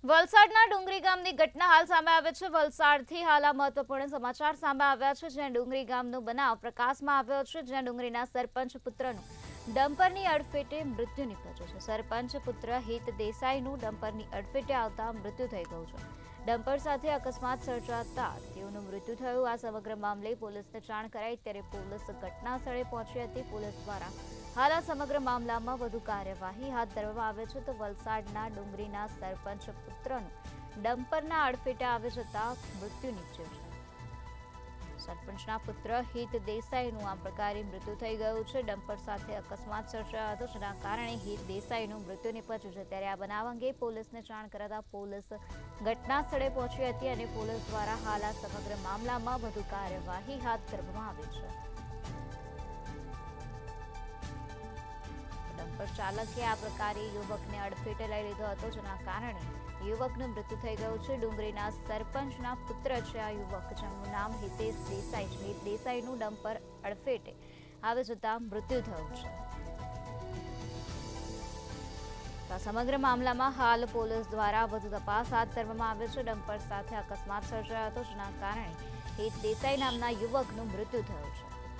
વલસાડના ડુંગરી ગામની ઘટના હાલ સામે આવે છે। વલસાડથી હાલ આ મહત્વપૂર્ણ સમાચાર સામે આવ્યા છે, જ્યાં ડુંગરી ગામનો બનાવ પ્રકાશમાં આવ્યો છે, જ્યાં ડુંગરીના સરપંચ પુત્રનું ડમ્પરની અડફેટે મૃત્યુ નીપજ્યું છે। સરપંચ પુત્ર હિત દેસાઈનું ડમ્પરની અડફેટે આવતા મૃત્યુ થઈ ગયું છે। ડમ્પર સાથે અકસ્માત સર્જાતા તેઓનું મૃત્યુ થયું। આ સમગ્ર મામલે પોલીસને જાણ કરાઈ ત્યારે પોલીસ ઘટના સ્થળે પહોંચી હતી। પોલીસ દ્વારા હાલ આ સમગ્ર મામલામાં વધુ કાર્યવાહી હાથ ધરવામાં આવે છે। તો વલસાડના ડુંગરીના સરપંચ પુત્રનું ડમ્પરના અડફેટે આવી જતા મૃત્યુ નીપજ્યું છે। સરપંચના પુત્ર હિત દેસાઈનું આ પ્રકારે મૃત્યુ થઈ ગયું છે। ડમ્પર સાથે અકસ્માત સર્જાયો હતો, જેના કારણે હિત દેસાઈનું મૃત્યુ નીપજ્યું છે। ત્યારે આ બનાવ અંગે પોલીસને જાણ કરાતા પોલીસ ઘટના સ્થળે પહોંચી હતી અને પોલીસ દ્વારા હાલ આ સમગ્ર મામલામાં વધુ કાર્યવાહી હાથ ધરવામાં આવી છે। ડમ્પર ચાલકે આ પ્રકારે યુવકને અડફેટે લઈ લીધો હતો, જેના કારણે યુવકનું મૃત્યુ થઈ ગયું છે। ડુંગરીના સરપંચના પુત્ર છે આ યુવક, જેનું નામ હિતેશ દેસાઈ છે। હિત દેસાઈનું ડમ્પર અડફેટે આવી જતા મૃત્યુ થયું છે। આ સમગ્ર મામલામાં હાલ પોલીસ દ્વારા વધુ તપાસ હાથ ધરવામાં આવે છે। ડમ્પર સાથે અકસ્માત સર્જાયો હતો, જેના કારણે હિત દેસાઈ નામના યુવકનું મૃત્યુ થયું છે।